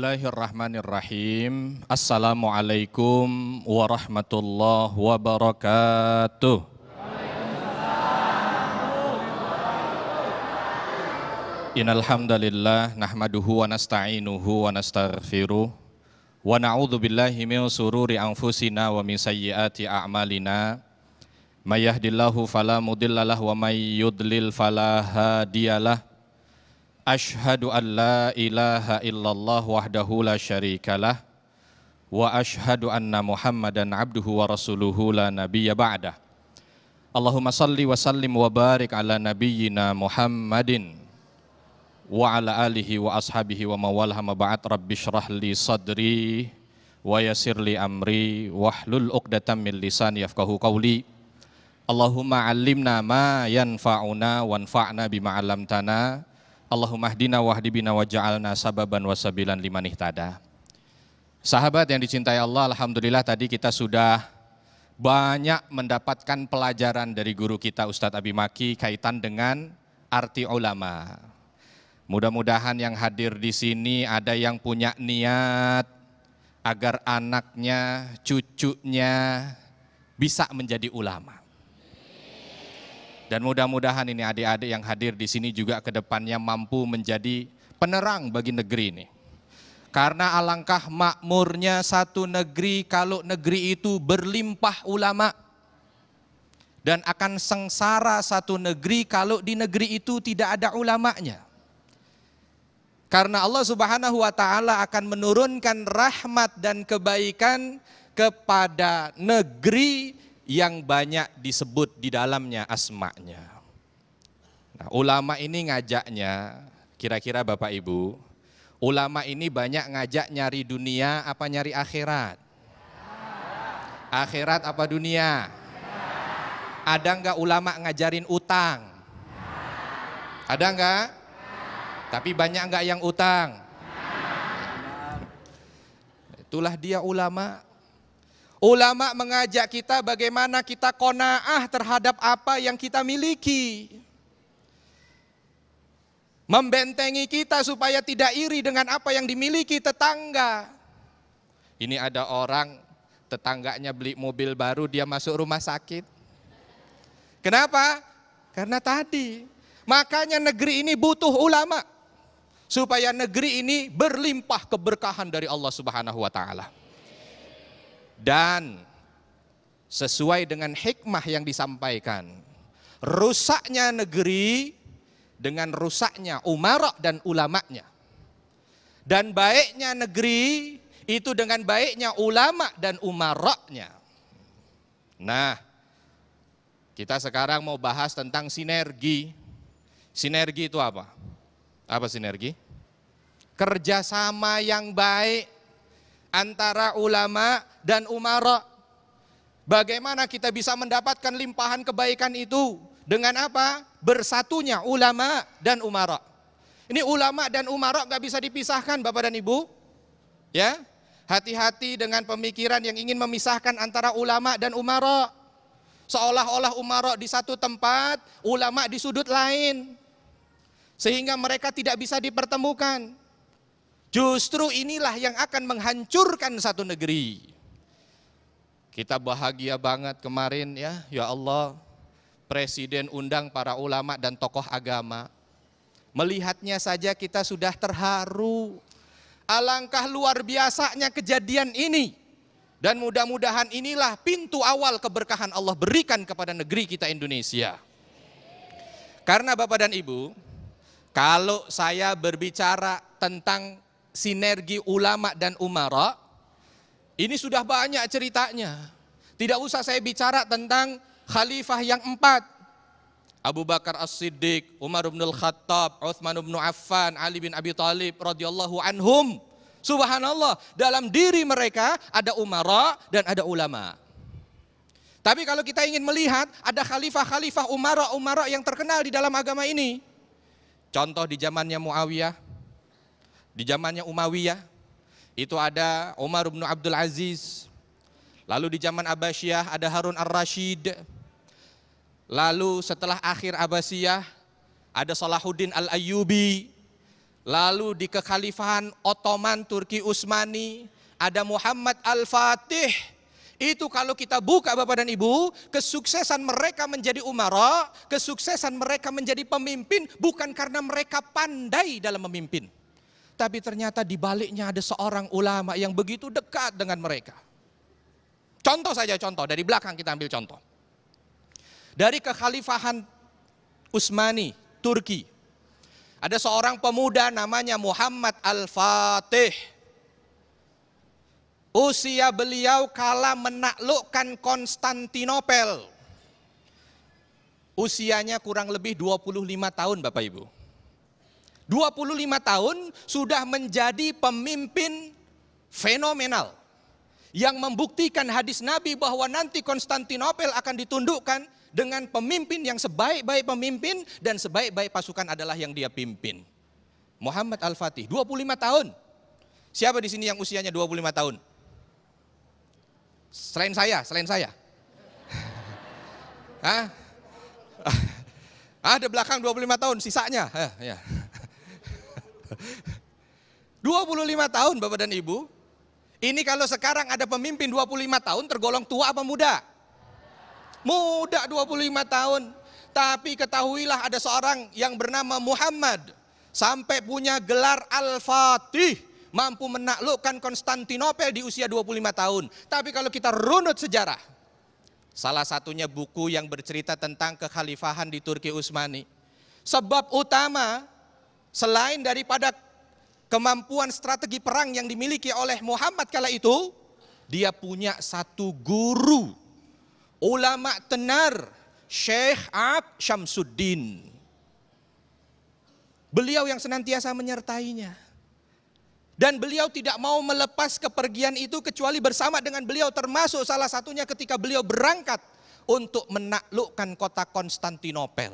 Bismillahirrahmanirrahim. Assalamualaikum warahmatullahi wabarakatuh. Innal hamdalillah nahmaduhu wa nasta'inuhu wa nastaghfiruh wa na'udzu billahi min shururi anfusina wa min sayyiati a'malina. May yahdihillahu fala mudhillalah wa may yudlil fala hadiyalah. Ashhadu an la ilaha illallah wahdahu la syarikalah wa ashhadu anna Muhammadan abduhu wa rasuluhu la nabiyya ba'dah. Allahumma salli wa sallim wa barik ala nabiyyina Muhammadin wa ala alihi wa ashabihi wa mawalah ma ba'd. Rabbi shrah li sadri wa yassir li amri wahlul 'uqdatam min lisani yafqahu qawli. Allahumma 'allimna ma yanfa'una wanfa'na bima 'allamtana. Allahumma hdina wahdi bina waj'alna sababan wasabilan liman ihtada. Sahabat yang dicintai Allah, alhamdulillah tadi kita sudah banyak mendapatkan pelajaran dari guru kita Ustadz Abi Maki kaitan dengan arti ulama. Mudah-mudahan yang hadir di sini ada yang punya niat agar anaknya, cucunya bisa menjadi ulama. Dan mudah-mudahan ini adik-adik yang hadir di sini juga ke depannya mampu menjadi penerang bagi negeri ini. Karena alangkah makmurnya satu negeri kalau negeri itu berlimpah ulama. Dan akan sengsara satu negeri kalau di negeri itu tidak ada ulamanya. Karena Allah Subhanahu wa Ta'ala akan menurunkan rahmat dan kebaikan kepada negeri yang banyak disebut di dalamnya asma'nya. Nah, ulama ini ngajaknya, kira-kira Bapak Ibu, ulama ini banyak ngajak nyari dunia apa nyari akhirat? Akhirat apa dunia? Ada enggak ulama ngajarin utang? Ada enggak? Tapi banyak enggak yang utang? Itulah dia ulama. Ulama mengajak kita bagaimana kita qanaah terhadap apa yang kita miliki. Membentengi kita supaya tidak iri dengan apa yang dimiliki tetangga. Ini ada orang tetangganya beli mobil baru, dia masuk rumah sakit. Kenapa? Karena tadi. Makanya negeri ini butuh ulama. Supaya negeri ini berlimpah keberkahan dari Allah Subhanahu wa Ta'ala. Dan sesuai dengan hikmah yang disampaikan, rusaknya negeri dengan rusaknya umara dan ulamanya. Dan baiknya negeri itu dengan baiknya ulama dan umaranya. Nah, kita sekarang mau bahas tentang sinergi. Sinergi itu apa? Apa sinergi? Kerjasama yang baik antara ulama dan umara. Bagaimana kita bisa mendapatkan limpahan kebaikan itu? Dengan apa? Bersatunya ulama dan umara. Ini ulama dan umara gak bisa dipisahkan Bapak dan Ibu. Ya, hati-hati dengan pemikiran yang ingin memisahkan antara ulama dan umara. Seolah-olah umara di satu tempat, ulama di sudut lain. Sehingga mereka tidak bisa dipertemukan. Justru inilah yang akan menghancurkan satu negeri. Kita bahagia banget kemarin ya Allah, Presiden undang para ulama dan tokoh agama. Melihatnya saja kita sudah terharu. Alangkah luar biasanya kejadian ini. Dan mudah-mudahan inilah pintu awal keberkahan Allah berikan kepada negeri kita Indonesia. Karena Bapak dan Ibu, kalau saya berbicara tentang sinergi ulama dan umara, ini sudah banyak ceritanya. Tidak usah saya bicara tentang khalifah yang 4. Abu Bakar As-Siddiq, Umar bin Al-Khattab, Utsman bin Affan, Ali bin Abi Thalib radhiyallahu anhum. Subhanallah, dalam diri mereka ada umara dan ada ulama. Tapi kalau kita ingin melihat ada khalifah-khalifah umara yang terkenal di dalam agama ini. Contoh di zamannya Muawiyah, di zamannya Umayyah, itu ada Umar bin Abdul Aziz. Lalu di zaman Abbasiyah ada Harun ar-Rasyid. Lalu setelah akhir Abbasiyah ada Salahuddin al-Ayyubi. Lalu di kekhalifahan Ottoman Turki Utsmani ada Muhammad Al-Fatih. Itu kalau kita buka Bapak dan Ibu, kesuksesan mereka menjadi umara, kesuksesan mereka menjadi pemimpin bukan karena mereka pandai dalam memimpin. Tapi ternyata di baliknya ada seorang ulama yang begitu dekat dengan mereka. Contoh saja, contoh dari belakang kita ambil contoh. Dari kekhalifahan Utsmani, Turki, ada seorang pemuda namanya Muhammad Al-Fatih. Usia beliau kala menaklukkan Konstantinopel. Usianya kurang lebih 25 tahun Bapak Ibu. 25 tahun sudah menjadi pemimpin fenomenal. Yang membuktikan hadis Nabi bahwa nanti Konstantinopel akan ditundukkan dengan pemimpin yang sebaik-baik pemimpin dan sebaik-baik pasukan adalah yang dia pimpin. Muhammad Al-Fatih, 25 tahun. Siapa di sini yang usianya 25 tahun? Selain saya. Hah? Ada belakang 25 tahun, sisanya. Ya. 25 tahun Bapak dan Ibu. Ini kalau sekarang ada pemimpin 25 tahun tergolong tua apa muda? Muda 25 tahun. Tapi ketahuilah ada seorang yang bernama Muhammad. Sampai punya gelar Al-Fatih. Mampu menaklukkan Konstantinopel di usia 25 tahun. Tapi kalau kita runut sejarah. Salah satunya buku yang bercerita tentang kekhalifahan di Turki Utsmani. Sebab utama selain daripada kemampuan strategi perang yang dimiliki oleh Muhammad kala itu. Dia punya satu guru. Ulama tenar, Syekh Abd Syamsuddin. Beliau yang senantiasa menyertainya. Dan beliau tidak mau melepas kepergian itu kecuali bersama dengan beliau, termasuk salah satunya ketika beliau berangkat untuk menaklukkan kota Konstantinopel.